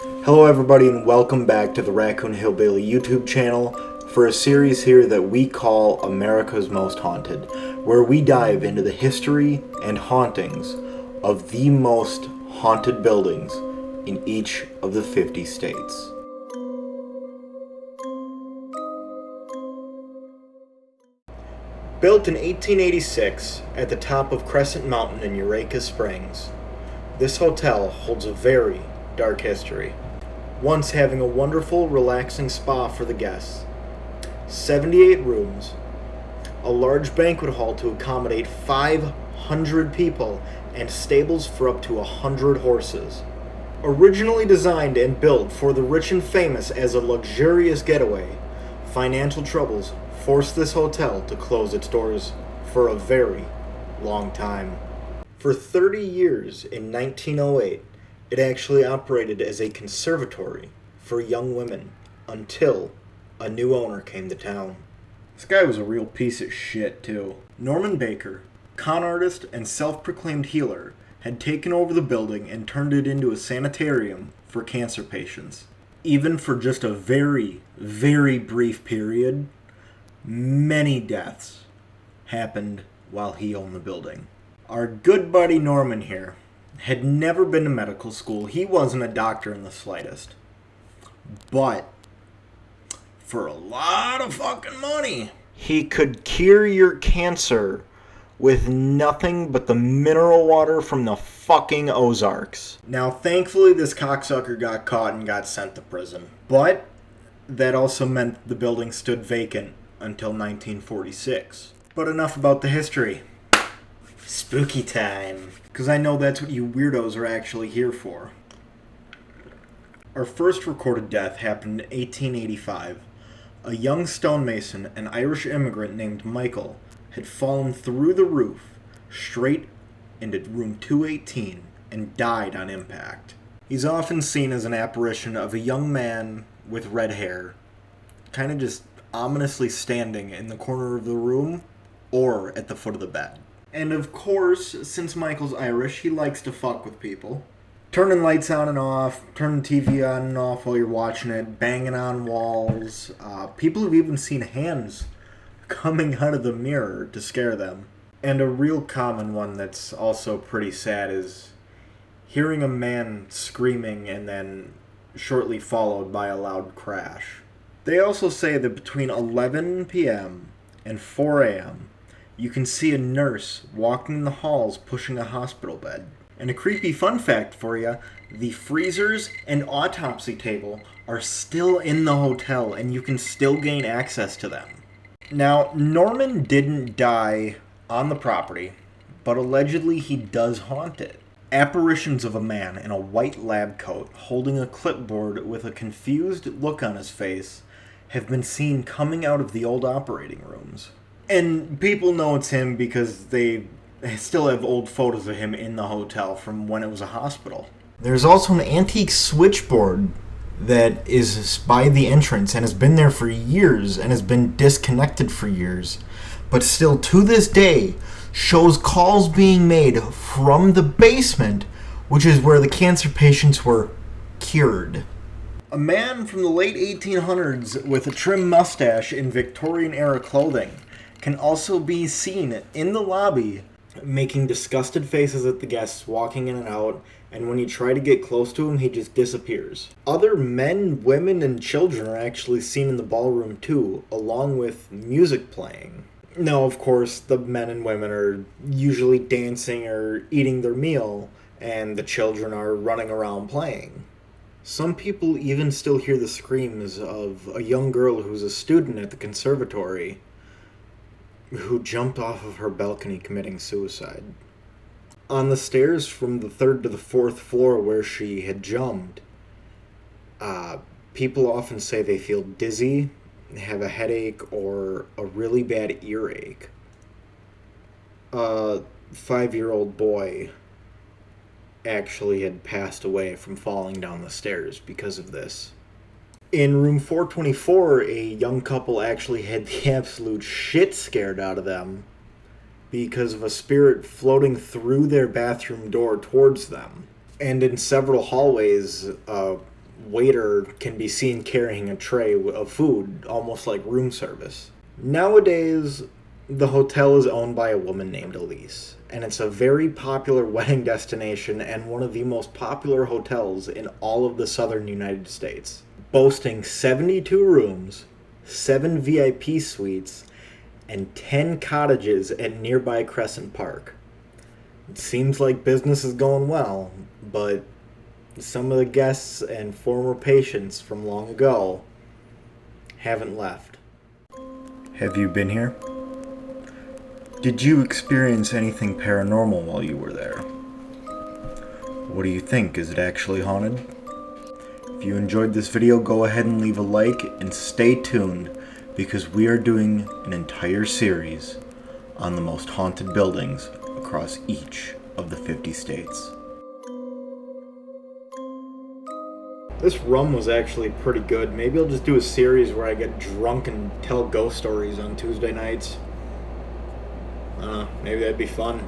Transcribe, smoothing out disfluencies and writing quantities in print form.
Hello everybody and welcome back to the Raccoon Hillbilly YouTube channel for a series here that we call America's Most Haunted, where we dive into the history and hauntings of the most haunted buildings in each of the 50 states. Built in 1886 at the top of Crescent Mountain in Eureka Springs, this hotel holds a very dark history, once having a wonderful, relaxing spa for the guests, 78 rooms, a large banquet hall to accommodate 500 people, and stables for up to 100 horses. Originally designed and built for the rich and famous as a luxurious getaway, financial troubles forced this hotel to close its doors for a very long time. For 30 years in 1908, it actually operated as a conservatory for young women until a new owner came to town. This guy was a real piece of shit, too. Norman Baker, con artist and self-proclaimed healer, had taken over the building and turned it into a sanitarium for cancer patients. Even for just a very, very brief period, many deaths happened while he owned the building. Our good buddy Norman here had never been to medical school. He wasn't a doctor in the slightest. But for a lot of fucking money, he could cure your cancer with nothing but the mineral water from the fucking Ozarks. Now, thankfully, this cocksucker got caught and got sent to prison. But that also meant the building stood vacant until 1946. But enough about the history. Spooky time. Because I know that's what you weirdos are actually here for. Our first recorded death happened in 1885. A young stonemason, an Irish immigrant named Michael, had fallen through the roof straight into room 218 and died on impact. He's often seen as an apparition of a young man with red hair, kind of just ominously standing in the corner of the room or at the foot of the bed. And of course, since Michael's Irish, he likes to fuck with people. Turning lights on and off, turning the TV on and off while you're watching it, banging on walls. People have even seen hands coming out of the mirror to scare them. And a real common one that's also pretty sad is hearing a man screaming and then shortly followed by a loud crash. They also say that between 11 p.m. and 4 a.m., you can see a nurse walking in the halls pushing a hospital bed. And a creepy fun fact for you, the freezers and autopsy table are still in the hotel and you can still gain access to them. Now, Norman didn't die on the property, but allegedly he does haunt it. Apparitions of a man in a white lab coat holding a clipboard with a confused look on his face have been seen coming out of the old operating rooms. And people know it's him because they still have old photos of him in the hotel from when it was a hospital. There's also an antique switchboard that is by the entrance and has been there for years and has been disconnected for years, but still to this day shows calls being made from the basement, which is where the cancer patients were cured. A man from the late 1800s with a trim mustache in Victorian-era clothing can also be seen in the lobby making disgusted faces at the guests walking in and out, and when you try to get close to him, he just disappears. Other men, women, and children are actually seen in the ballroom too, along with music playing. Now, of course, the men and women are usually dancing or eating their meal, and the children are running around playing. Some people even still hear the screams of a young girl who's a student at the conservatory who jumped off of her balcony committing suicide. On the stairs from the 3rd to the 4th floor where she had jumped, people often say they feel dizzy, have a headache, or a really bad earache. A 5-year-old boy actually had passed away from falling down the stairs because of this. In room 424, a young couple actually had the absolute shit scared out of them because of a spirit floating through their bathroom door towards them. And in several hallways, a waiter can be seen carrying a tray of food, almost like room service. Nowadays, the hotel is owned by a woman named Elise, and it's a very popular wedding destination and one of the most popular hotels in all of the southern United States, boasting 72 rooms, 7 VIP suites, and 10 cottages at nearby Crescent Park. It seems like business is going well, but some of the guests and former patients from long ago haven't left. Have you been here? Did you experience anything paranormal while you were there? What do you think? Is it actually haunted? If you enjoyed this video, go ahead and leave a like and stay tuned because we are doing an entire series on the most haunted buildings across each of the 50 states. This rum was actually pretty good. Maybe I'll just do a series where I get drunk and tell ghost stories on Tuesday nights. Maybe that'd be fun.